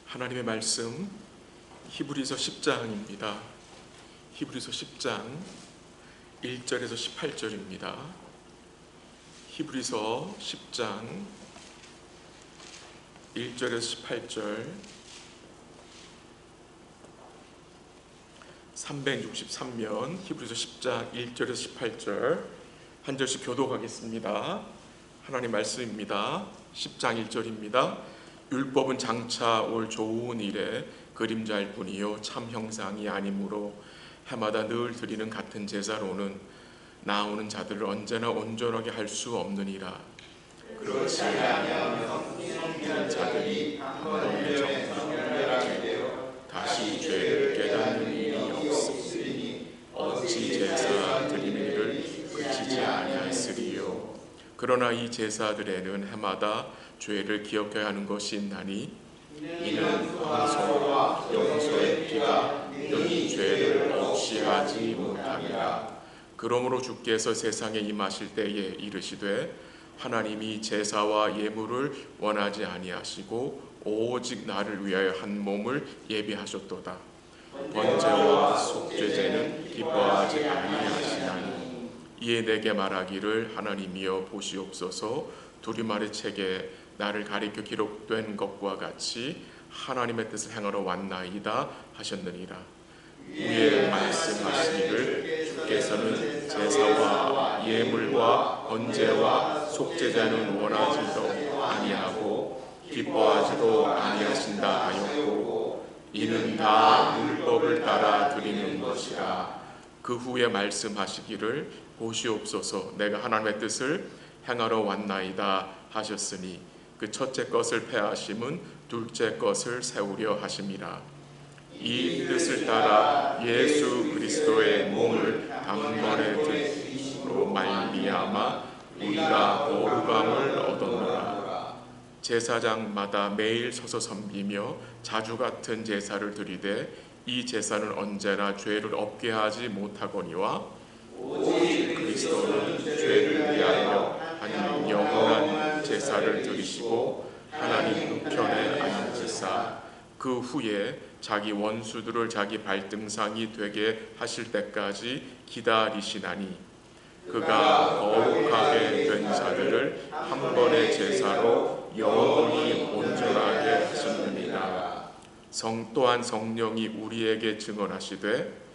하나님의 말씀 히브리서 10장입니다. 히브리서 10장 1절에서 18절입니다. 히브리서 10장 1절에서 18절 363면 히브리서 10장 1절에서 18절 한 절씩 교독하겠습니다. 하나님 말씀입니다. 10장 1절입니다. 율법은 장차 올 좋은 일에 그림자일 뿐이요 참 형상이 아니므로 해마다 늘 드리는 같은 제사로는 나오는 자들을 언제나 온전하게 할 수 없느니라. 그렇지 아니하면 성기는 자들이 한 번에 정결하게 되어 다시 죄를 깨닫는 일이 없으리니 어찌 제사 드리는 일을 그치지 아니하였으리요. 그러나 이 제사들에는 해마다 죄를 기억해야 하는 것이 있나니 이는 황소와 염소의 피가 능히 죄를 없이 하지 못함이라. 그러므로 주께서 세상에 임하실 때에 이르시되 하나님이 제사와 예물을 원하지 아니하시고 오직 나를 위하여 한 몸을 예비하셨도다. 번제와 속죄제는 기뻐하지 아니하시나니 이에 내게 말하기를 하나님이여 보시옵소서. 두리말의 책에 나를 가리켜 기록된 것과 같이 하나님의 뜻을 행하러 왔나이다 하셨느니라. 위에 말씀하시기를 주께서는 제사와 예물과 번제와 속죄제는 원하지도 아니하고 기뻐하지도 아니하신다 하였고 이는 다 율법을 따라 드리는 것이라. 그 후에 말씀하시기를 보시옵소서 내가 하나님의 뜻을 행하러 왔나이다 하셨으니 그 첫째 것을 폐하심은 둘째 것을 세우려 하심이라. 이 뜻을 따라 예수 그리스도의 몸을 단번에 드심으로 말미암아 우리가 거룩함을 얻었노라. 제사장마다 매일 서서 섬기며 자주 같은 제사를 드리되 이 제사는 언제나 죄를 없게 하지 못하거니와 오직 그리스도는 죄를 위하여 한 영원한 제사를 드리시고 하나님 우편에 앉으사 그 후에 자기 원수들을 자기 발등상이 되게 하실 때까지 기다리시나니 그가 거룩하게 된 자들을 한 번의 제사로 영원히 온전하게 하셨느니라. 또한 성령이 우리에게 증언하시되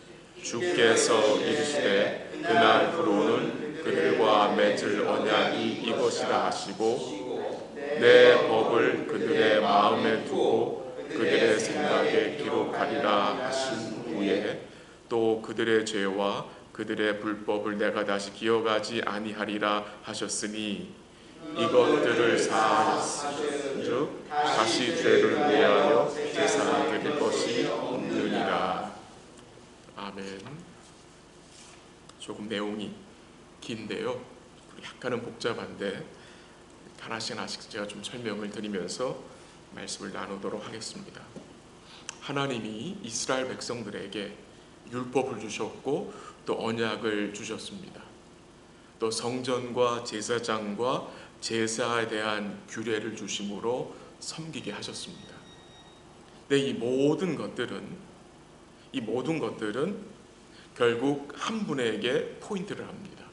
주께서 이르시되 그날부로는 그들과 맺을 언약이 이것이라 하시고 내 법을 그들의 마음에 두고 그들의 생각에 기록하리라 하신 후에 또 그들의 죄와 그들의 불법을 내가 다시 기억하지 아니하리라 하셨으니 이것들을 사하였은즉 다시 죄를 위하여 제사 드릴 것이 없느니라. 아멘. 조금 내용이 긴데요, 약간은 복잡한데 하나씩 제가 좀 설명을 드리면서 말씀을 나누도록 하겠습니다. 하나님이 이스라엘 백성들에게 율법을 주셨고 또 언약을 주셨습니다. 또 성전과 제사장과 제사에 대한 규례를 주심으로 섬기게 하셨습니다. 근데 이 모든 것들은 결국 한 분에게 포인트를 합니다.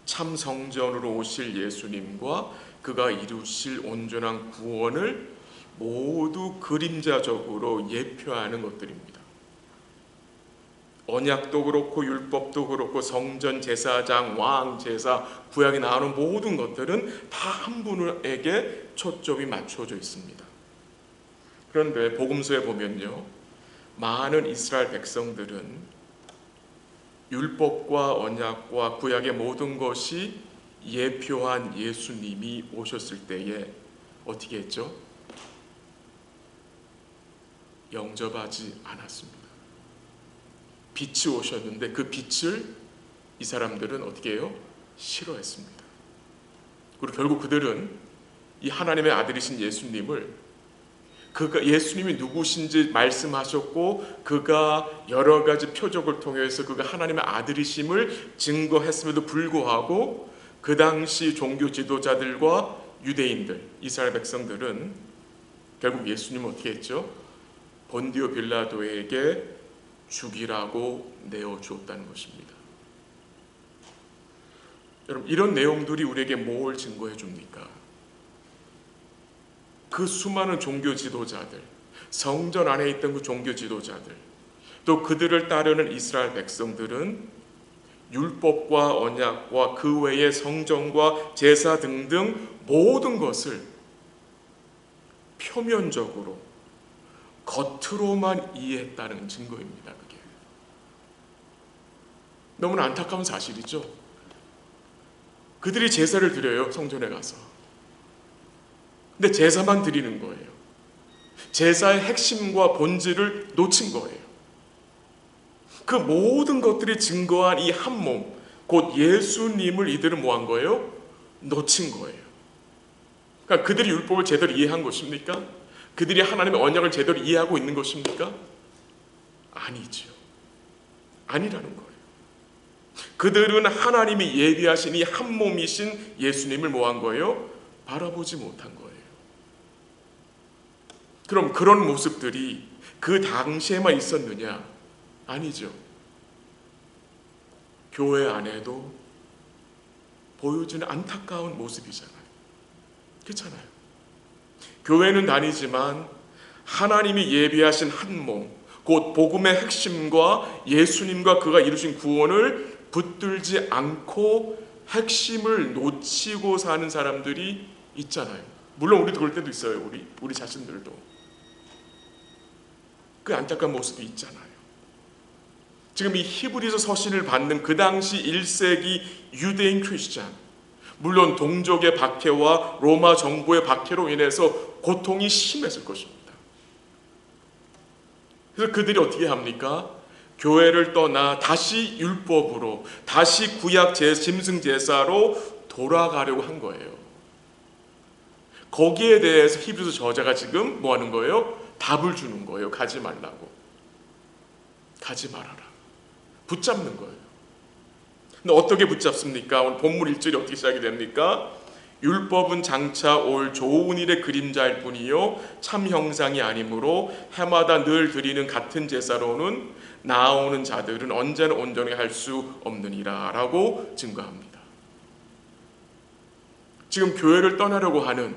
참 성전으로 오실 예수님과 그가 이루실 온전한 구원을 모두 그림자적으로 예표하는 것들입니다. 언약도 그렇고 율법도 그렇고 성전, 제사장, 왕, 제사, 구약에 나오는 모든 것들은 다 한 분에게 초점이 맞춰져 있습니다. 그런데 복음서에 보면요, 많은 이스라엘 백성들은 율법과 언약과 구약의 모든 것이 예표한 예수님이 오셨을 때에 어떻게 했죠? 영접하지 않았습니다. 빛이 오셨는데 그 빛을 이 사람들은 어떻게 해요? 싫어했습니다. 그리고 결국 그들은 이 하나님의 아들이신 예수님을 그가 예수님이 누구신지 말씀하셨고 그가 여러 가지 표적을 통해서 그가 하나님의 아들이심을 증거했음에도 불구하고 그 당시 종교 지도자들과 유대인들, 이스라엘 백성들은 결국 예수님은 어떻게 했죠? 본디오 빌라도에게 죽이라고 내어주었다는 것입니다. 여러분, 이런 내용들이 우리에게 뭘 증거해 줍니까? 그 수많은 종교 지도자들, 성전 안에 있던 그 종교 지도자들, 또 그들을 따르는 이스라엘 백성들은 율법과 언약과 그 외의 성전과 제사 등등 모든 것을 표면적으로 겉으로만 이해했다는 증거입니다. 그게 너무나 안타까운 사실이죠. 그들이 제사를 드려요, 성전에 가서. 근데 제사만 드리는 거예요. 제사의 핵심과 본질을 놓친 거예요. 그 모든 것들이 증거한 이 한 몸, 곧 예수님을 이들은 뭐한 거예요? 놓친 거예요. 그러니까 그들이 율법을 제대로 이해한 것입니까? 그들이 하나님의 언약을 제대로 이해하고 있는 것입니까? 아니죠. 아니라는 거예요. 그들은 하나님이 예비하신 이 한 몸이신 예수님을 뭐한 거예요? 바라보지 못한 거예요. 그럼 그런 모습들이 그 당시에만 있었느냐? 아니죠. 교회 안에도 보여지는 안타까운 모습이잖아요. 그렇잖아요. 교회는 다니지만 하나님이 예비하신 한 몸, 곧 복음의 핵심과 예수님과 그가 이루신 구원을 붙들지 않고 핵심을 놓치고 사는 사람들이 있잖아요. 물론 우리도 그럴 때도 있어요. 우리 자신들도. 그 안타까운 모습이 있잖아요. 지금 이 히브리서 서신을 받는 그 당시 1세기 유대인 크리스찬, 물론 동족의 박해와 로마 정부의 박해로 인해서 고통이 심했을 것입니다. 그래서 그들이 어떻게 합니까? 교회를 떠나 다시 율법으로, 다시 구약 짐승 제사로 돌아가려고 한 거예요. 거기에 대해서 히브리서 저자가 지금 뭐 하는 거예요? 답을 주는 거예요. 가지 말라고. 가지 말아라. 붙잡는 거예요. 근데 어떻게 붙잡습니까? 오늘 본문 1절이 어떻게 시작이 됩니까? 율법은 장차 올 좋은 일의 그림자일 뿐이요 참 형상이 아니므로 해마다 늘 드리는 같은 제사로는 나아오는 자들은 언제나 온전히 할 수 없느니라 라고 증거합니다. 지금 교회를 떠나려고 하는,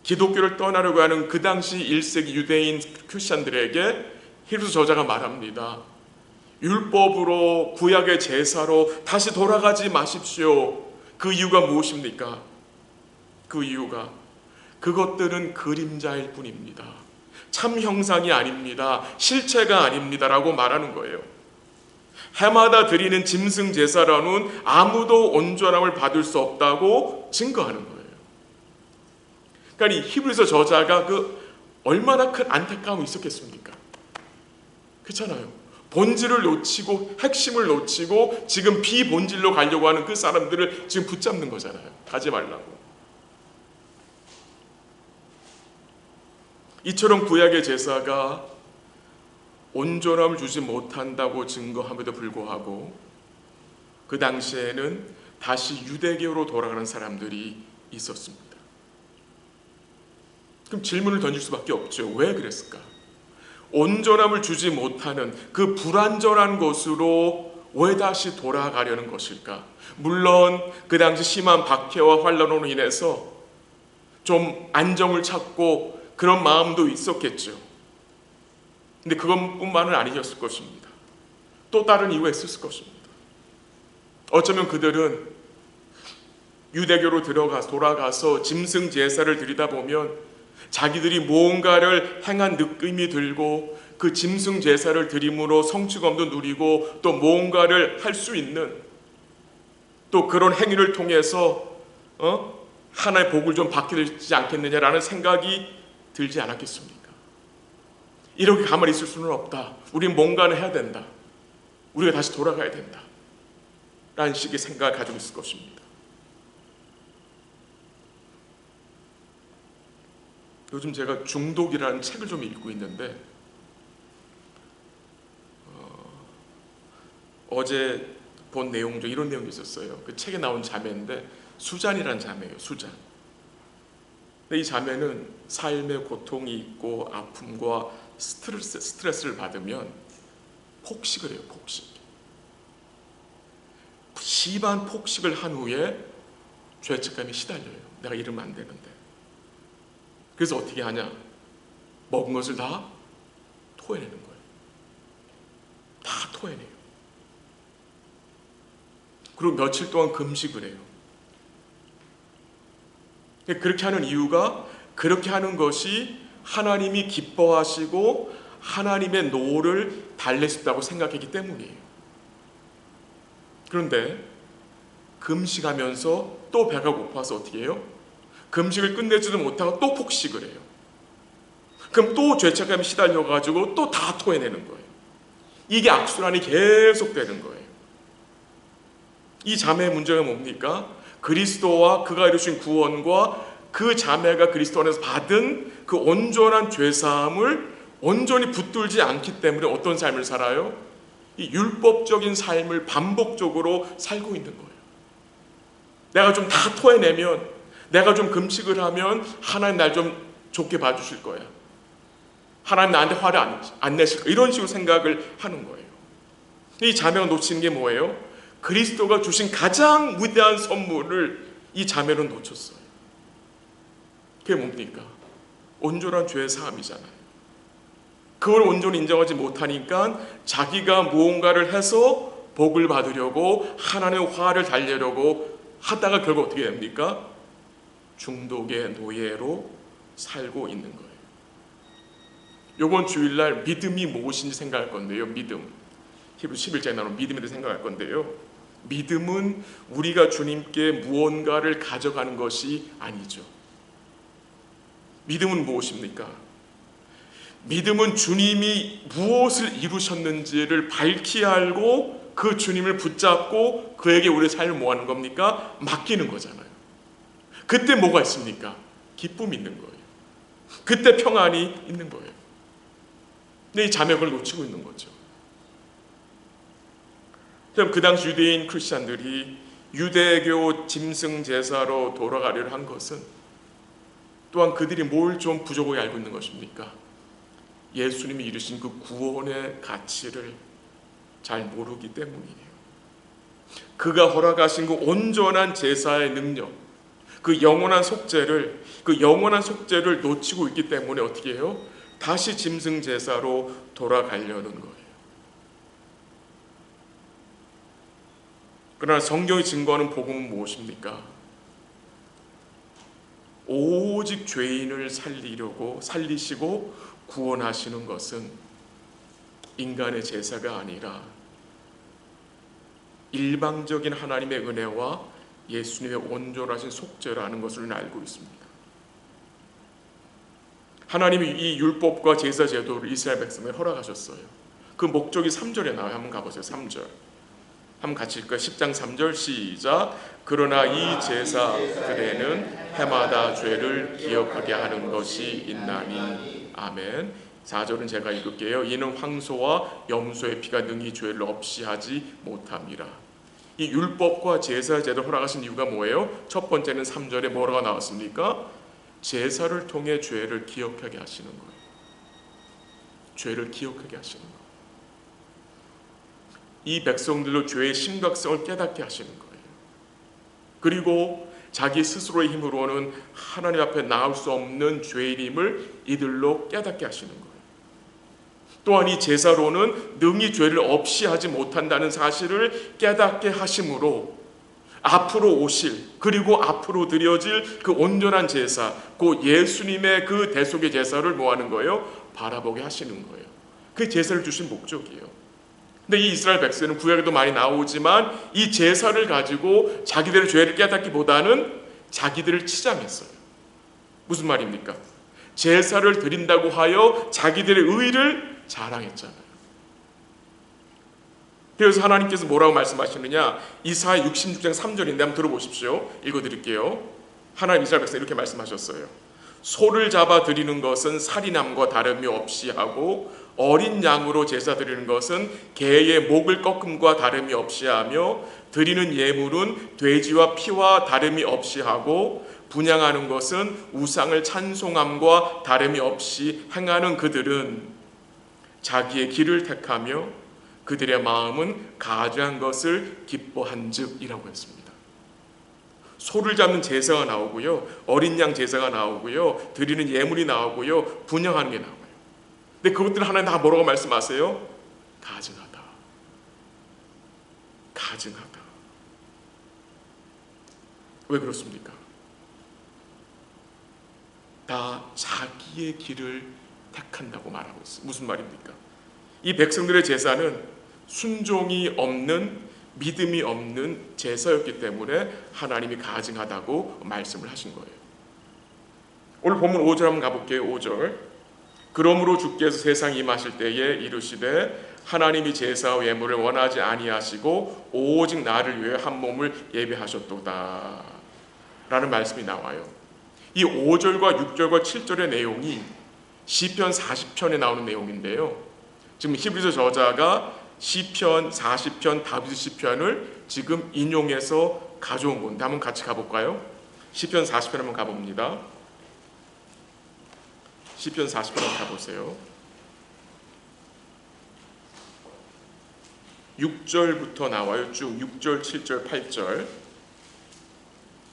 기독교를 떠나려고 하는 그 당시 1세기 유대인 크리스찬들에게 히브리서 저자가 말합니다. 율법으로 구약의 제사로 다시 돌아가지 마십시오. 그 이유가 무엇입니까? 그 이유가 그것들은 그림자일 뿐입니다. 참 형상이 아닙니다. 실체가 아닙니다. 라고 말하는 거예요. 해마다 드리는 짐승 제사로는 아무도 온전함을 받을 수 없다고 증거하는 거예요. 그러니까 이 히브리서 저자가 얼마나 큰 안타까움이 있었겠습니까? 그렇잖아요. 본질을 놓치고 핵심을 놓치고 지금 비본질로 가려고 하는 그 사람들을 지금 붙잡는 거잖아요. 가지 말라고. 이처럼 구약의 제사가 온전함을 주지 못한다고 증거함에도 불구하고 그 당시에는 다시 유대교로 돌아가는 사람들이 있었습니다. 그럼 질문을 던질 수밖에 없죠. 왜 그랬을까? 온전함을 주지 못하는 그 불완전한 것으로 왜 다시 돌아가려는 것일까? 물론 그 당시 심한 박해와 환란으로 인해서 좀 안정을 찾고 그런 마음도 있었겠죠. 근데 그것뿐만은 아니었을 것입니다. 또 다른 이유가 있었을 것입니다. 어쩌면 그들은 유대교로 돌아가서 짐승 제사를 드리다 보면 자기들이 무언가를 행한 느낌이 들고 그 짐승 제사를 드림으로 성취감도 누리고 또 무언가를 할 수 있는 또 그런 행위를 통해서 하나의 복을 좀 받게 되지 않겠느냐라는 생각이 들지 않았겠습니까? 이렇게 가만히 있을 수는 없다. 우린 뭔가는 해야 된다. 우리가 다시 돌아가야 된다. 라는 식의 생각을 가지고 있을 것입니다. 요즘 제가 중독이라는 책을 좀 읽고 있는데 어제 본 내용 중 이런 내용이 있었어요. 그 책에 나온 자매인데 수잔이라는 자매예요. 수잔. 근데 이 자매는 삶의 고통이 있고 아픔과 스트레스를 받으면 폭식을 해요. 폭식. 심한 폭식을 한 후에 죄책감에 시달려요. 내가 이러면 안 되는데. 그래서 어떻게 하냐? 먹은 것을 다 토해내는 거예요. 다 토해내요. 그리고 며칠 동안 금식을 해요. 그렇게 하는 이유가, 그렇게 하는 것이 하나님이 기뻐하시고 하나님의 노를 달랠 수 있다고 생각했기 때문이에요. 그런데 금식하면서 또 배가 고파서 어떻게 해요? 금식을 끝내지도 못하고 또 폭식을 해요. 그럼 또 죄책감에 시달려가지고 또 다 토해내는 거예요. 이게 악순환이 계속되는 거예요. 이 자매의 문제가 뭡니까? 그리스도와 그가 이루신 구원과 그 자매가 그리스도 안에서 받은 그 온전한 죄사함을 온전히 붙들지 않기 때문에 어떤 삶을 살아요? 이 율법적인 삶을 반복적으로 살고 있는 거예요. 내가 좀 다 토해내면, 내가 좀 금식을 하면 하나님 날 좀 좋게 봐주실 거야. 하나님 나한테 화를 안 내실 거야. 이런 식으로 생각을 하는 거예요. 이 자매가 놓치는 게 뭐예요? 그리스도가 주신 가장 위대한 선물을 이 자매는 놓쳤어요. 그게 뭡니까? 온전한 죄의 사함이잖아요. 그걸 온전히 인정하지 못하니까 자기가 무언가를 해서 복을 받으려고 하나님의 화를 달래려고 하다가 결국 어떻게 됩니까? 중독의 노예로 살고 있는 거예요. 이번 주일날 믿음이 무엇인지 생각할 건데요. 믿음. 히브리서 11장에 나오는 믿음에 대해 생각할 건데요. 믿음은 우리가 주님께 무언가를 가져가는 것이 아니죠. 믿음은 무엇입니까? 믿음은 주님이 무엇을 이루셨는지를 밝히 알고 그 주님을 붙잡고 그에게 우리의 삶을 뭐 하는 겁니까? 맡기는 거잖아요. 그때 뭐가 있습니까? 기쁨이 있는 거예요. 그때 평안이 있는 거예요. 근데 이 자매가 그걸 놓치고 있는 거죠. 그럼 그 당시 유대인 크리스찬들이 유대교 짐승 제사로 돌아가려고 한 것은 또한 그들이 뭘 좀 부족하게 알고 있는 것입니까? 예수님이 이루신 그 구원의 가치를 잘 모르기 때문이에요. 그가 허락하신 그 온전한 제사의 능력, 그 영원한 속죄를 놓치고 있기 때문에 어떻게 해요? 다시 짐승 제사로 돌아가려는 거예요. 그러나 성경이 증거하는 복음은 무엇입니까? 오직 죄인을 살리시고 구원하시는 것은 인간의 제사가 아니라 일방적인 하나님의 은혜와 예수님의 온전하신 속죄라는 것을 알고 있습니다. 하나님이 이 율법과 제사 제도를 이스라엘 백성에게 허락하셨어요. 그 목적이 3절에 나와요. 한번 가보세요. 3절. 한번 같이 읽을까요? 10장 3절 시작. 그러나 이 제사들에는 해마다 죄를 기억하게 하는 것이 있나니. 아멘. 4절은 제가 읽을게요. 이는 황소와 염소의 피가 능히 죄를 없이 하지 못함이라. 이 율법과 제사 제도를 허락하신 이유가 뭐예요? 첫 번째는 3절에 뭐라고 나왔습니까? 제사를 통해 죄를 기억하게 하시는 거예요. 죄를 기억하게 하시는 거예요. 이 백성들로 죄의 심각성을 깨닫게 하시는 거예요. 그리고 자기 스스로의 힘으로는 하나님 앞에 나올 수 없는 죄인임을 이들로 깨닫게 하시는 거예요. 또한 이 제사로는 능히 죄를 없이 하지 못한다는 사실을 깨닫게 하심으로 앞으로 오실, 그리고 앞으로 드려질 그 온전한 제사, 그 예수님의 그 대속의 제사를 뭐 하는 거예요? 바라보게 하시는 거예요. 그 제사를 주신 목적이에요. 근데 이 이스라엘 백성은 구약에도 많이 나오지만 이 제사를 가지고 자기들의 죄를 깨닫기보다는 자기들을 치장했어요. 무슨 말입니까? 제사를 드린다고 하여 자기들의 의를 자랑했잖아요. 그래서 하나님께서 뭐라고 말씀하시느냐? 이사야 66장 3절인데 한번 들어보십시오. 읽어드릴게요. 하나님 이스라엘 백성 이렇게 말씀하셨어요. 소를 잡아 드리는 것은 살인함과 다름이 없이 하고 어린 양으로 제사 드리는 것은 개의 목을 꺾음과 다름이 없이 하며 드리는 예물은 돼지와 피와 다름이 없이 하고 분향하는 것은 우상을 찬송함과 다름이 없이 행하는 그들은 자기의 길을 택하며 그들의 마음은 가증한 것을 기뻐한즉이라고 했습니다. 소를 잡는 제사가 나오고요, 어린 양 제사가 나오고요, 드리는 예물이 나오고요, 분향하는 게 나와요. 근데 그것들을 하나님 다 뭐라고 말씀하세요? 가증하다. 가증하다. 왜 그렇습니까? 다 자기의 길을 택한다고 말하고 있어요. 무슨 말입니까? 이 백성들의 제사는 순종이 없는, 믿음이 없는 제사였기 때문에 하나님이 가증하다고 말씀을 하신 거예요. 오늘 본문 5절 한번 가볼게요. 5절. 그러므로 주께서 세상에 임하실 때에 이르시되 하나님이 제사와 예물을 원하지 아니하시고 오직 나를 위해 한 몸을 예비하셨도다 라는 말씀이 나와요. 이 5절과 6절과 7절의 내용이 시편 40편에 나오는 내용인데요, 지금 히브리서 저자가 시편 40편 다윗의 시편을 지금 인용해서 가져온 건데 한번 같이 가볼까요? 시편 40편 한번 가봅니다. 시편 40편 한번 가보세요. 6절부터 나와요. 쭉 6절, 7절, 8절.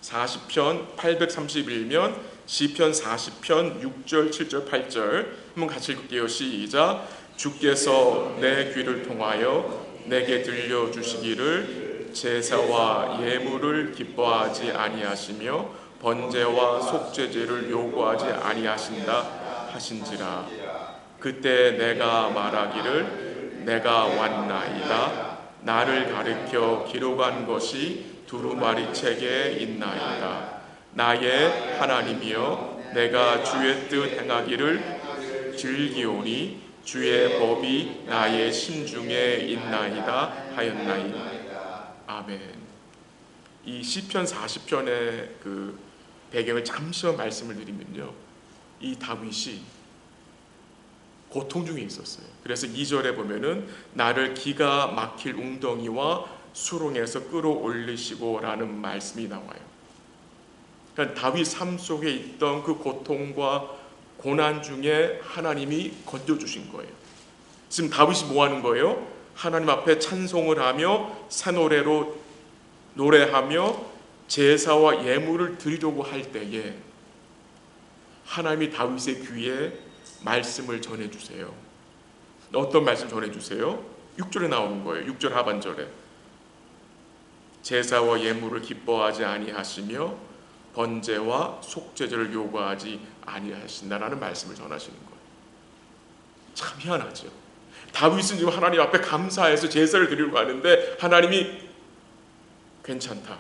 40편 831면 시편 40편 6절, 7절, 8절 한번 같이 읽을게요. 시작. 주께서 내 귀를 통하여 내게 들려주시기를 제사와 예물을 기뻐하지 아니하시며 번제와 속죄제를 요구하지 아니하신다 하신지라. 그때 내가 말하기를 내가 왔나이다. 나를 가리켜 기록한 것이 두루마리 책에 있나이다. 나의 하나님이여 내가 주의 뜻 행하기를 즐기오니 주의 법이 나의 심중에 있나이다 하였나이다. 아멘. 이 시편 40편의 그 배경을 잠시만 말씀을 드리면요, 이 다윗이 고통 중에 있었어요. 그래서 2절에 보면은 나를 기가 막힐 웅덩이와 수렁에서 끌어올리시고 라는 말씀이 나와요. 그러니까 다윗 삶 속에 있던 그 고통과 고난 중에 하나님이 건져주신 거예요. 지금 다윗이 뭐 하는 거예요? 하나님 앞에 찬송을 하며 새 노래로 노래하며 제사와 예물을 드리려고 할 때에 하나님이 다윗의 귀에 말씀을 전해주세요. 어떤 말씀 전해주세요? 6절에 나오는 거예요. 6절 하반절에 제사와 예물을 기뻐하지 아니하시며 번제와 속죄제를 요구하지 아니하신다라는 말씀을 전하시는 거예요. 참 희한하죠. 다윗은 지금 하나님 앞에 감사해서 제사를 드리려고 하는데 하나님이 괜찮다.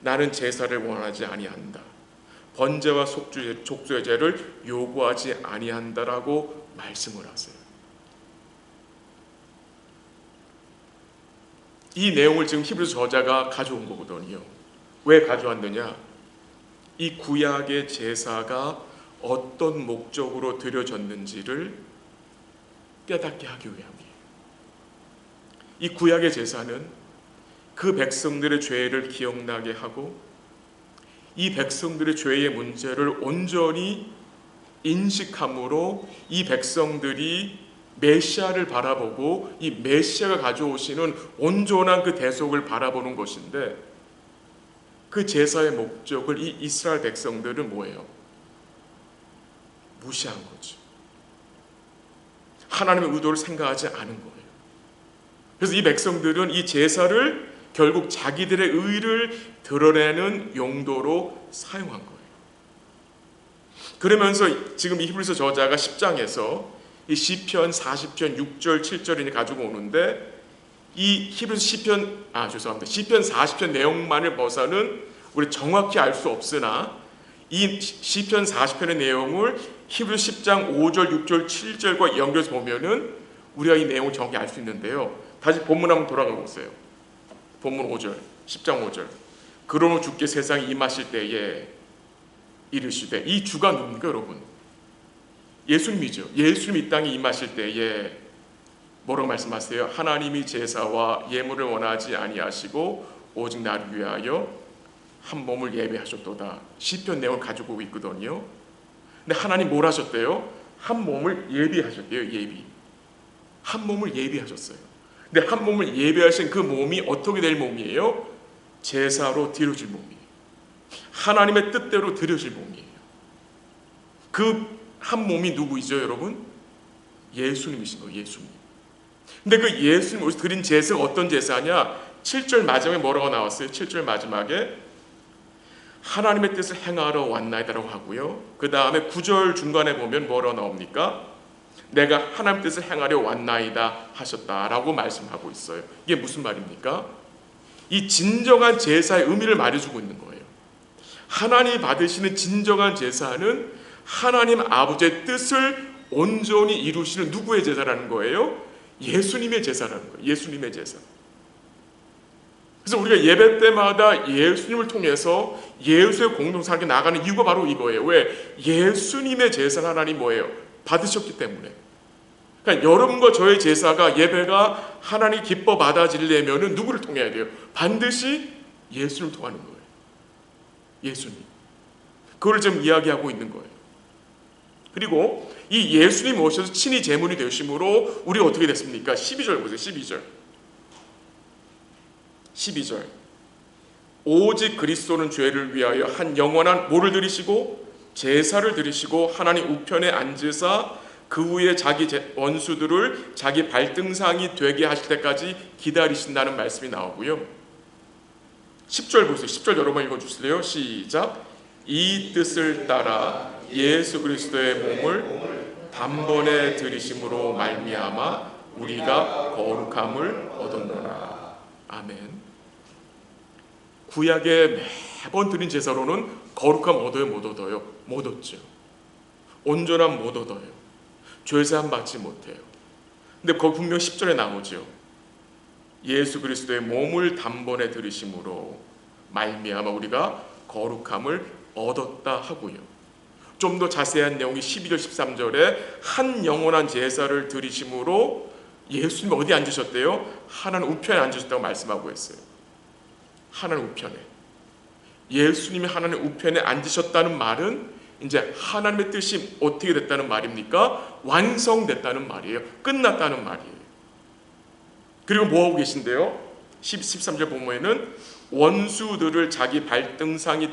나는 제사를 원하지 아니한다. 번제와 속죄제를 요구하지 아니한다라고 말씀을 하세요. 이 내용을 지금 히브리서 저자가 가져온 거거든요. 왜 가져왔느냐? 이 구약의 제사가 어떤 목적으로 드려졌는지를 깨닫게 하기 위함이에요. 이 구약의 제사는 그 백성들의 죄를 기억나게 하고 이 백성들의 죄의 문제를 온전히 인식함으로 이 백성들이 메시아를 바라보고 이 메시아가 가져오시는 온전한 그 대속을 바라보는 것인데, 그 제사의 목적을 이 이스라엘 백성들은 뭐예요? 무시한 거죠. 하나님의 의도를 생각하지 않은 거예요. 그래서 이 백성들은 이 제사를 결국 자기들의 의를 드러내는 용도로 사용한 거예요. 그러면서 지금 이 히브리서 저자가 10장에서 이 시편 40편 6절 7절을 가지고 오는데, 이 히브리서 시편 40편 내용만을 봐서는 우리 정확히 알 수 없으나 이 시편 40편의 내용을 히브리서 10장 5절 6절 7절과 연결해서 보면은 우리가 이 내용을 정확히 알 수 있는데요. 다시 본문 한번 돌아가 보세요. 본문 5절 10장 5절. 그러므로 주께 세상에 임하실 때에 이르시되, 이 주가 누굽니까 여러분? 예수님이죠. 예수님 이 땅에 임하실 때에 뭐라고 말씀하세요? 하나님이 제사와 예물을 원하지 아니하시고 오직 나를 위하여 한 몸을 예비하셨도다. 시편 내용을 가지고 있거든요. 근데 하나님 뭘 하셨대요? 한 몸을 예비하셨대요. 예비. 한 몸을 예비하셨어요. 근데 한 몸을 예비하신 그 몸이 어떻게 될 몸이에요? 제사로 드려질 몸이에요. 하나님의 뜻대로 드려질 몸이에요. 그 한 몸이 누구이죠, 여러분? 예수님이신 거예요. 예수님. 근데 그 예수님 드린 제사가 어떤 제사냐? 7절 마지막에 뭐라고 나왔어요? 7절 마지막에 하나님의 뜻을 행하러 왔나이다라고 하고요. 그 다음에 9절 중간에 보면 뭐라고 나옵니까? 내가 하나님 뜻을 행하려 왔나이다 하셨다라고 말씀하고 있어요. 이게 무슨 말입니까? 이 진정한 제사의 의미를 말해주고 있는 거예요. 하나님이 받으시는 진정한 제사는 하나님 아버지의 뜻을 온전히 이루시는 누구의 제사라는 거예요? 예수님의 제사라는 거예요. 예수님의 제사. 그래서 우리가 예배 때마다 예수님을 통해서 예수의 공동사역에 나가는 이유가 바로 이거예요. 왜? 예수님의 제사를 하나님 뭐예요? 받으셨기 때문에. 그러니까 여러분과 저의 제사가 예배가 하나님 기뻐 받아지려면 누구를 통해야 돼요? 반드시 예수를 통하는 거예요. 예수님. 그걸 지금 이야기하고 있는 거예요. 그리고 이 예수님 오셔서 친히 제물이 되심으로 우리가 어떻게 됐습니까? 12절 보세요. 12절. 오직 그리스도는 죄를 위하여 한 영원한 뭐를 드리시고 제사를 드리시고 하나님 우편에 앉으사 그 후에 자기 원수들을 자기 발등상이 되게 하실 때까지 기다리신다는 말씀이 나오고요. 10절 보세요. 10절 여러분 읽어주실래요? 시작. 이 뜻을 따라 예수 그리스도의 몸을 단번에 드리심으로 말미암아 우리가 거룩함을 얻었노라. 아멘. 구약에 매번 드린 제사로는 거룩함 얻어요, 못 얻어요? 못 얻죠. 온전함 못 얻어요. 죄사함 받지 못해요. 근데 거기 분명 10절에 나오죠. 예수 그리스도의 몸을 단번에 드리심으로 말미암아 우리가 거룩함을 얻었다 하고요. 좀 더 자세한 내용이 12절 13절에 한 영원한 제사를 드리심으로 예수님이 어디 앉으셨대요? 하나님 우편에 앉으셨다고 말씀하고 있어요. 하나님 우편에. 예수님이 하나님 우편에 앉으셨다는 말은 이제 하나님의 뜻이 어떻게 됐다는 말입니까? 완성됐다는 말이에요. 끝났다는 말이에요. 그리고 뭐하고 계신데요? 13절 보면은 원수들을 자기 발등상이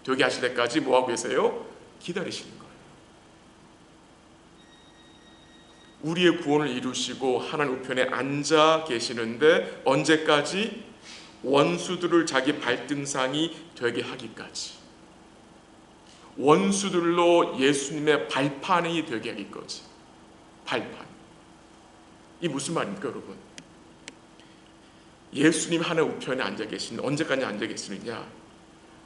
되게 하실 때까지 뭐하고 계세요? 기다리시는 거예요. 우리의 구원을 이루시고 하나님 우편에 앉아 계시는데 언제까지? 원수들을 자기 발등상이 되게 하기까지. 원수들로 예수님의 발판이 되게 하기까지. 발판. 이 무슨 말입니까, 여러분? 예수님 하나님 우편에 앉아 계신 언제까지 앉아 계시느냐?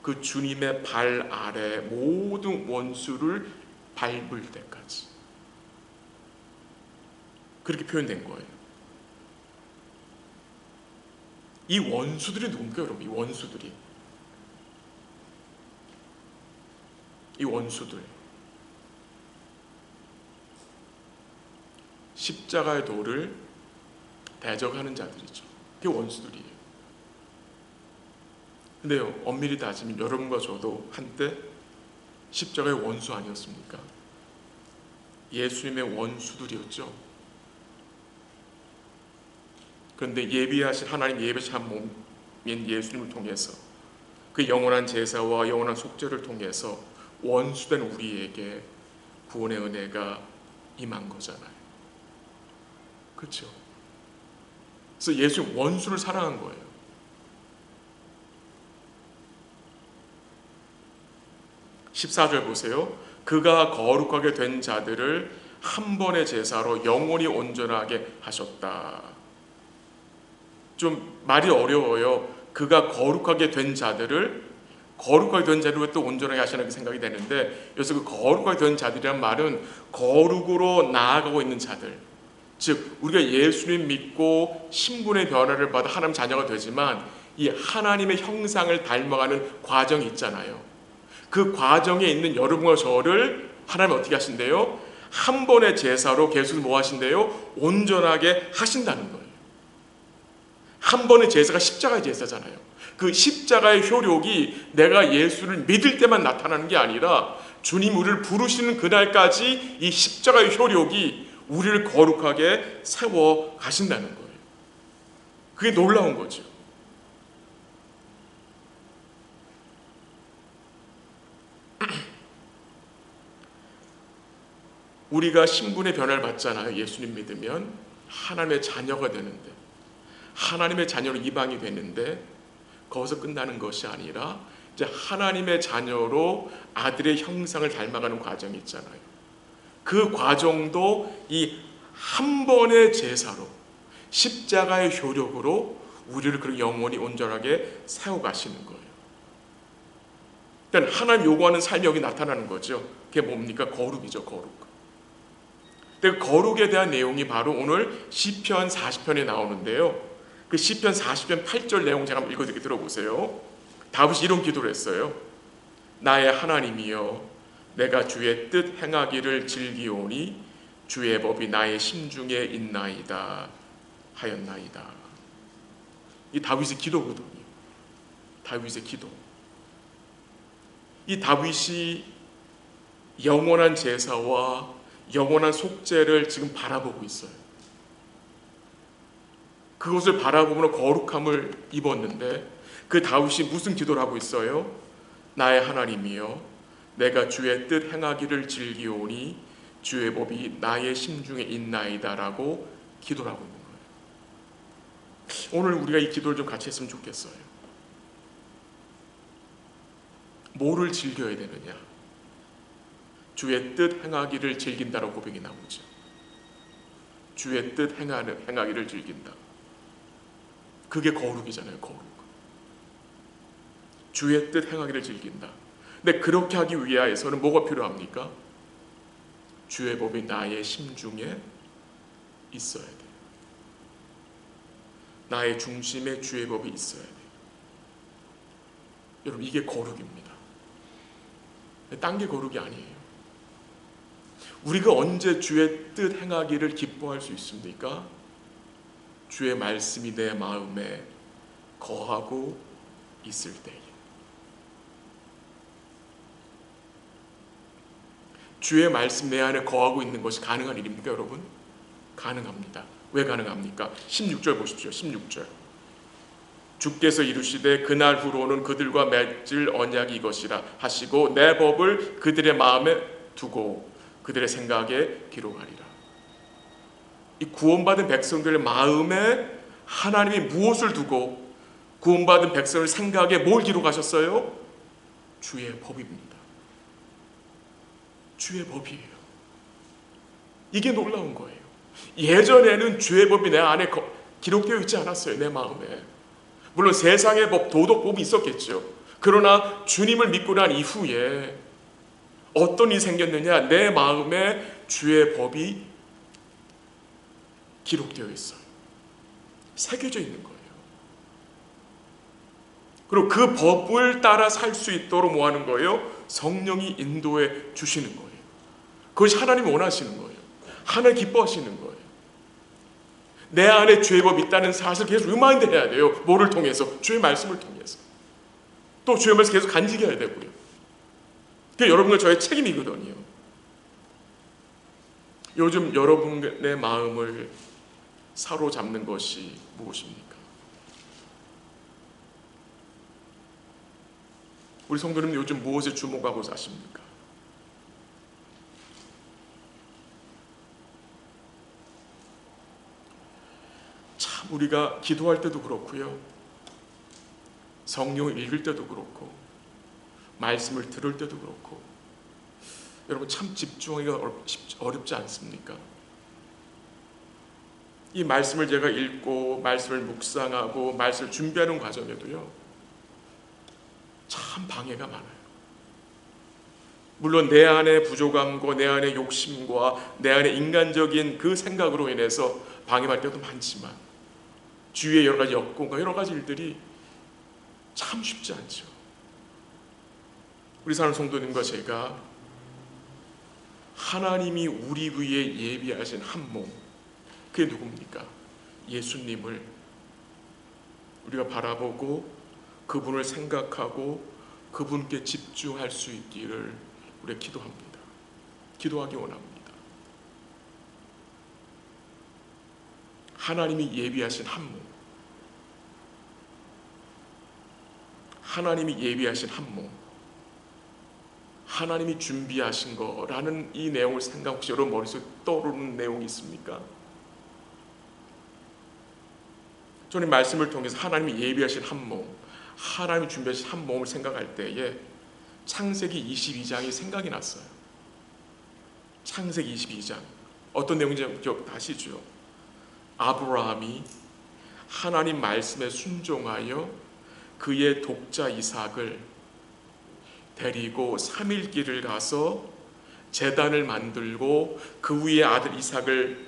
그 주님의 발 아래 모든 원수를 밟을 때까지. 그렇게 표현된 거예요. 이 원수들이 누굽니까, 여러분? 이 원수들이. 이 원수들. 십자가의 도를 대적하는 자들이죠. 그게 원수들이에요. 근데요, 엄밀히 따지면 여러분과 저도 한때 십자가의 원수 아니었습니까? 예수님의 원수들이었죠. 그런데 예비하신 하나님 예비하신 한 몸인 예수님을 통해서 그 영원한 제사와 영원한 속죄를 통해서 원수된 우리에게 구원의 은혜가 임한 거잖아요. 그렇죠? 그래서 예수님 원수를 사랑한 거예요. (14절) 보세요. 그가 거룩하게 된 자들을 한 번의 제사로 영원히 온전하게 하셨다. 좀 말이 어려워요. 그가 거룩하게 된 자들을 왜 또 온전하게 하시나 생각이 되는데, 여기서 그 거룩하게 된 자들이란 말은 거룩으로 나아가고 있는 자들, 즉 우리가 예수님 믿고 신분의 변화를 받아 하나님 자녀가 되지만 이 하나님의 형상을 닮아가는 과정이 있잖아요. 그 과정에 있는 여러분과 저를 하나님 어떻게 하신대요? 한 번의 제사로 계속 뭐 하신대요? 온전하게 하신다는 거예요. 한 번의 제사가 십자가의 제사잖아요. 그 십자가의 효력이 내가 예수를 믿을 때만 나타나는 게 아니라 주님 우리를 부르시는 그날까지 이 십자가의 효력이 우리를 거룩하게 세워 가신다는 거예요. 그게 놀라운 거죠. 우리가 신분의 변화를 받잖아요. 예수님 믿으면 하나님의 자녀가 되는데, 하나님의 자녀로 이방이 되는데, 거기서 끝나는 것이 아니라 이제 하나님의 자녀로 아들의 형상을 닮아가는 과정이 있잖아요. 그 과정도 이 한 번의 제사로, 십자가의 효력으로 우리를 그 영원히 온전하게 세워가시는 거예요. 일단 하나님 요구하는 삶이 여기 나타나는 거죠. 그게 뭡니까? 거룩이죠. 거룩. 근데 거룩에 대한 내용이 바로 오늘 시편 40편에 나오는데요. 그 시편 40편 8절 내용 제가 한번 읽어드리게 들어보세요. 다윗이 이런 기도를 했어요. 나의 하나님이여, 내가 주의 뜻 행하기를 즐기오니 주의 법이 나의 심중에 있나이다 하였나이다. 이 다윗의 기도거든요. 다윗의 기도. 이 다윗이 영원한 제사와 영원한 속죄를 지금 바라보고 있어요. 그것을 바라보며 거룩함을 입었는데 그 다윗이 무슨 기도를 하고 있어요? 나의 하나님이여, 내가 주의 뜻 행하기를 즐기오니 주의 법이 나의 심중에 있나이다라고 기도를 하고 있는 거예요. 오늘 우리가 이 기도를 좀 같이 했으면 좋겠어요. 뭐를 즐겨야 되느냐? 주의 뜻 행하기를 즐긴다라고 고백이 나오죠. 주의 뜻 행하기를 즐긴다. 그게 거룩이잖아요. 거룩. 주의 뜻 행하기를 즐긴다. 근데 그렇게 하기 위하여서는 뭐가 필요합니까? 주의 법이 나의 심중에 있어야 돼요. 나의 중심에 주의 법이 있어야 돼요. 여러분, 이게 거룩입니다. 딴 게 거룩이 아니에요. 우리가 언제 주의 뜻 행하기를 기뻐할 수 있습니까? 주의 말씀이 내 마음에 거하고 있을 때에. 주의 말씀 내 안에 거하고 있는 것이 가능한 일입니까, 여러분? 가능합니다. 왜 가능합니까? 16절 보십시오. 16절. 주께서 이루시되 그날 후로는 그들과 맺을 언약이 이것이라 하시고 내 법을 그들의 마음에 두고 그들의 생각에 기록하리라. 이 구원받은 백성들의 마음에 하나님이 무엇을 두고 구원받은 백성의 생각에 뭘 기록하셨어요? 주의 법입니다. 주의 법이에요. 이게 놀라운 거예요. 예전에는 주의 법이 내 안에 기록되어 있지 않았어요. 내 마음에. 물론 세상의 법, 도덕법이 있었겠죠. 그러나 주님을 믿고 난 이후에 어떤 일이 생겼느냐? 내 마음에 주의 법이 기록되어 있어요. 새겨져 있는 거예요. 그리고 그 법을 따라 살 수 있도록 뭐 하는 거예요? 성령이 인도해 주시는 거예요. 그것이 하나님이 원하시는 거예요. 하나님 기뻐하시는 거예요. 내 안에 주의 법이 있다는 사실을 계속 리마인드해야 돼요. 뭐를 통해서? 주의 말씀을 통해서. 또 주의 말씀 계속 간직해야 되고요. 그게 여러분과 저의 책임이거든요. 요즘 여러분의 마음을 사로잡는 것이 무엇입니까? 우리 성도님 요즘 무엇에 주목하고 사십니까? 참 우리가 기도할 때도 그렇고요. 성경을 읽을 때도 그렇고 말씀을 들을 때도 그렇고 여러분 참 집중하기가 어렵지 않습니까? 이 말씀을 제가 읽고 말씀을 묵상하고 말씀을 준비하는 과정에도요. 참 방해가 많아요. 물론 내 안의 부족함과 내 안의 욕심과 내 안의 인간적인 그 생각으로 인해서 방해받을 때도 많지만 주위의 여러 가지 역공과 여러 가지 일들이 참 쉽지 않죠. 우리 사랑하는 성도님과 제가 하나님이 우리 위해 예비하신 한 몸, 그게 누굽니까? 예수님을 우리가 바라보고 그분을 생각하고 그분께 집중할 수 있기를 우리가 기도합니다. 기도하기 원합니다. 하나님이 예비하신 한 몸, 하나님이 예비하신 한 몸, 하나님이 준비하신 거라는 이 내용을 생각, 혹시 여러분 머릿속에 떠오르는 내용이 있습니까? 저는 말씀을 통해서 하나님이 예비하신 한 몸, 하나님이 준비하신 한 몸을 생각할 때에 창세기 22장이 생각이 났어요. 창세기 22장 어떤 내용인지 기억하시죠? 아브라함이 하나님 말씀에 순종하여 그의 독자 이삭을 데리고 3일 길을 가서 제단을 만들고 그 위에 아들 이삭을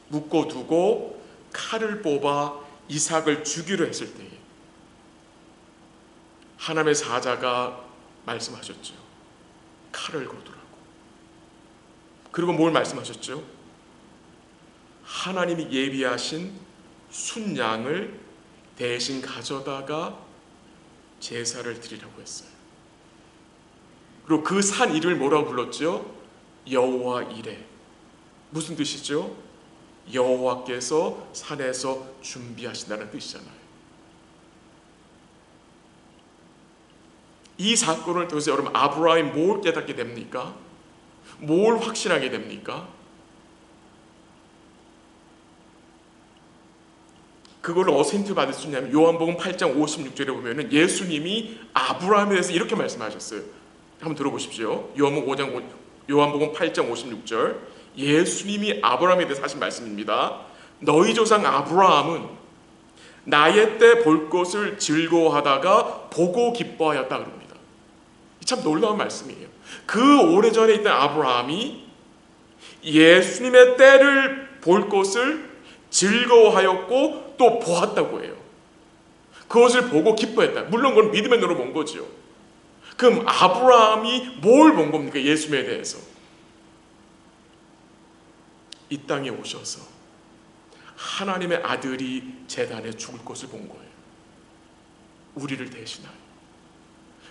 묶어두고 칼을 뽑아 이삭을 죽이려 했을 때에 하나님의 사자가 말씀하셨죠. 칼을 거두라고. 그리고 뭘 말씀하셨죠? 하나님이 예비하신 순양을 대신 가져다가 제사를 드리라고 했어요. 그리고 그 산 이름을 뭐라고 불렀죠? 여호와 이레. 무슨 뜻이죠? 여호와께서 산에서 준비하신다는 뜻이잖아요. 이 사건을 통해서 여러분 아브라함이 뭘 깨닫게 됩니까? 뭘 확신하게 됩니까? 그걸 어디서 힌트 받을 수 있냐면 요한복음 8장 56절에 보면은 예수님이 아브라함에 대해서 이렇게 말씀하셨어요. 한번 들어보십시오. 요한복음 8장 56절, 예수님이 아브라함에 대해서 하신 말씀입니다. 너희 조상 아브라함은 나의 때 볼 것을 즐거워하다가 보고 기뻐하였다 그럽니다. 참 놀라운 말씀이에요. 그 오래전에 있던 아브라함이 예수님의 때를 볼 것을 즐거워하였고 또 보았다고 해요. 그것을 보고 기뻐했다. 물론 그건 믿음의 눈으로 본 거죠. 그럼 아브라함이 뭘 본 겁니까? 예수님에 대해서 이 땅에 오셔서 하나님의 아들이 제단에 죽을 것을 본 거예요. 우리를 대신하여.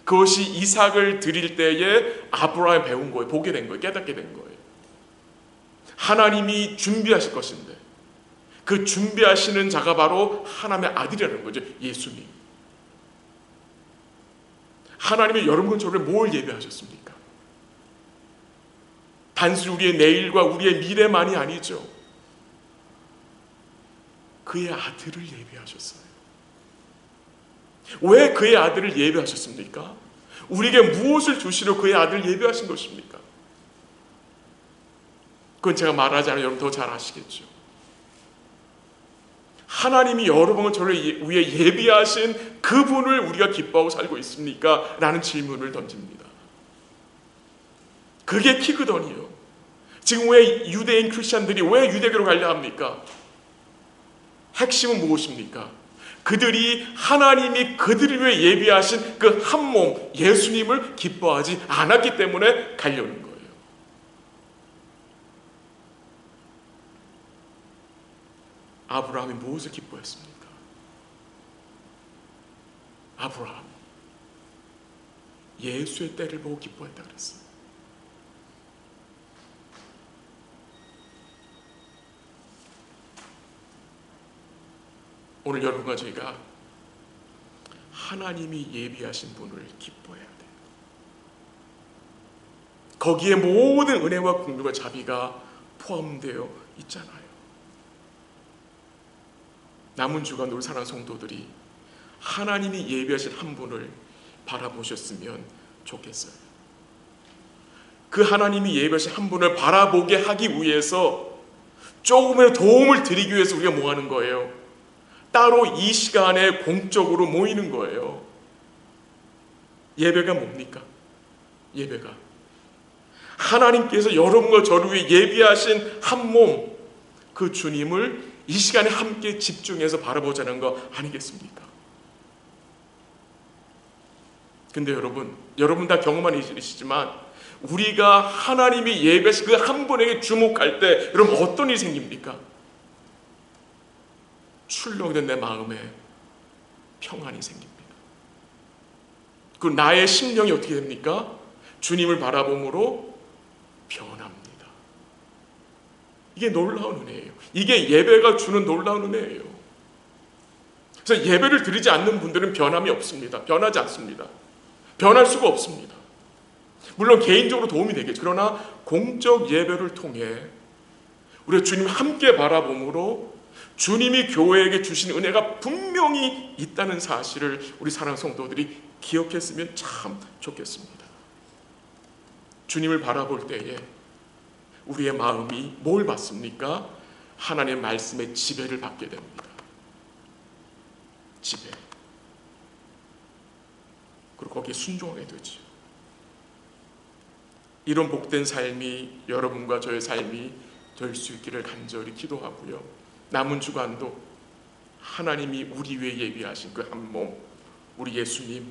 그것이 이삭을 드릴 때에 아브라함이 배운 거예요. 보게 된 거예요. 깨닫게 된 거예요. 하나님이 준비하실 것인데 그 준비하시는 자가 바로 하나님의 아들이라는 거죠. 예수님. 하나님이 여러분 저를 뭘 예배하셨습니까? 단순히 우리의 내일과 우리의 미래만이 아니죠. 그의 아들을 예배하셨어요. 왜 그의 아들을 예배하셨습니까? 우리에게 무엇을 주시려 그의 아들을 예배하신 것입니까? 그건 제가 말하지 않아도 여러분 더 잘 아시겠죠. 하나님이 여러분을 저를 위해 예비하신 그분을 우리가 기뻐하고 살고 있습니까? 라는 질문을 던집니다. 그게 키거든요. 지금 왜 유대인 크리스천들이 왜 유대교로 가려 합니까? 핵심은 무엇입니까? 그들이 하나님이 그들을 위해 예비하신 그 한 몸 예수님을 기뻐하지 않았기 때문에 가려는 거예요. 아브라함이 무엇을 기뻐했습니까? 아브라함 예수의 때를 보고 기뻐했다 그랬어요. 오늘 여러분과 저희가 하나님이 예비하신 분을 기뻐해야 돼요. 거기에 모든 은혜와 긍휼과 자비가 포함되어 있잖아요. 남은 주간 우리 사랑하는 성도들이 하나님이 예비하신 한 분을 바라보셨으면 좋겠어요. 그 하나님이 예비하신 한 분을 바라보게 하기 위해서 조금의 도움을 드리기 위해서 우리가 뭐 하는 거예요? 따로 이 시간에 공적으로 모이는 거예요. 예배가 뭡니까? 예배가 하나님께서 여러분과 저를 위해 예비하신 한 몸, 그 주님을 이 시간에 함께 집중해서 바라보자는 거 아니겠습니까? 근데 여러분 다 경험한 일이시지만 우리가 하나님이 예배하신 그 한 분에게 주목할 때 여러분 어떤 일이 생깁니까? 출렁이던 내 마음에 평안이 생깁니다. 그 나의 심령이 어떻게 됩니까? 주님을 바라봄으로 변합니다. 이게 놀라운 은혜예요. 이게 예배가 주는 놀라운 은혜예요. 그래서 예배를 드리지 않는 분들은 변함이 없습니다. 변하지 않습니다. 변할 수가 없습니다. 물론 개인적으로 도움이 되겠죠. 그러나 공적 예배를 통해 우리가 주님 함께 바라봄으로 주님이 교회에게 주신 은혜가 분명히 있다는 사실을 우리 사랑하는 성도들이 기억했으면 참 좋겠습니다. 주님을 바라볼 때에 우리의 마음이 뭘 받습니까? 하나님의 말씀의 지배를 받게 됩니다. 지배. 그리고 거기에 순종하게 되죠. 이런 복된 삶이 여러분과 저의 삶이 될 수 있기를 간절히 기도하고요. 남은 주간도 하나님이 우리 위해 예비하신 그 한 몸, 우리 예수님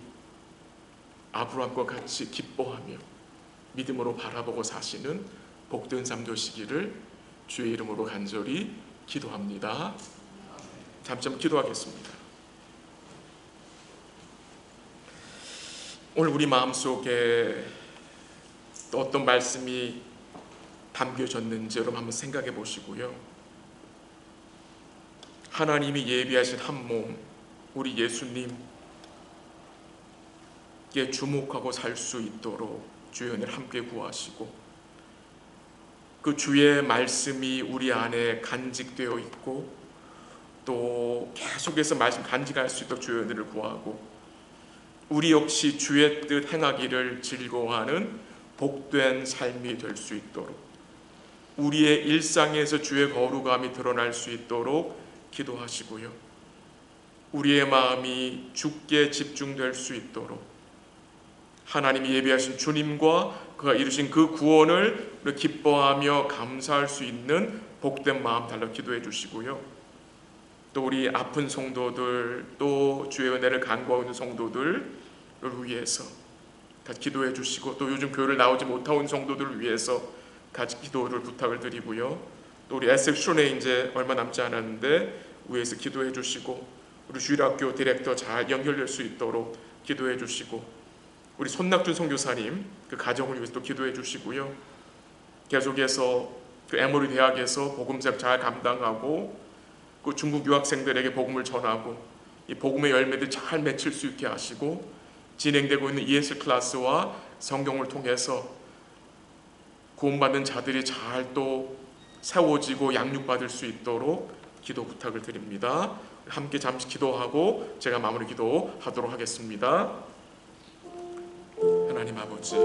아브라함과 같이 기뻐하며 믿음으로 바라보고 사시는 복된 삶 되시기를 주의 이름으로 간절히 기도합니다. 잠시 기도하겠습니다. 오늘 우리 마음속에 또 어떤 말씀이 담겨졌는지 여러분 한번 생각해 보시고요. 하나님이 예비하신 한 몸, 우리 예수님께 주목하고 살 수 있도록 주의 은혜를 함께 구하시고 그 주의 말씀이 우리 안에 간직되어 있고 또 계속해서 말씀 간직할 수 있도록 주의 은혜를 구하고 우리 역시 주의 뜻 행하기를 즐거워하는 복된 삶이 될 수 있도록 우리의 일상에서 주의 거룩함이 드러날 수 있도록 기도하시고요. 우리의 마음이 주께 집중될 수 있도록 하나님이 예비하신 주님과 그가 이루신 그 구원을 기뻐하며 감사할 수 있는 복된 마음 달라 기도해 주시고요. 또 우리 아픈 성도들, 또 주의 은혜를 간구하고 있는 성도들을 위해서 같이 기도해 주시고 또 요즘 교회를 나오지 못하는 성도들을 위해서 같이 기도를 부탁을 드리고요. 또 우리 에스엑 슈네 이제 얼마 남지 않았는데 위에서 기도해 주시고 우리 주일학교 디렉터 잘 연결될 수 있도록 기도해 주시고 우리 손낙준 선교사님 그 가정을 위해서 또 기도해 주시고요. 계속해서 그 에모리 대학에서 복음사역 잘 감당하고 그 중국 유학생들에게 복음을 전하고 이 복음의 열매들 잘 맺힐 수 있게 하시고 진행되고 있는 ESL 클래스와 성경을 통해서 구원받는 자들이 잘 또 세워지고 양육받을 수 있도록 기도 부탁을 드립니다. 함께 잠시 기도하고 제가 마무리 기도하도록 하겠습니다. 하나님 아버지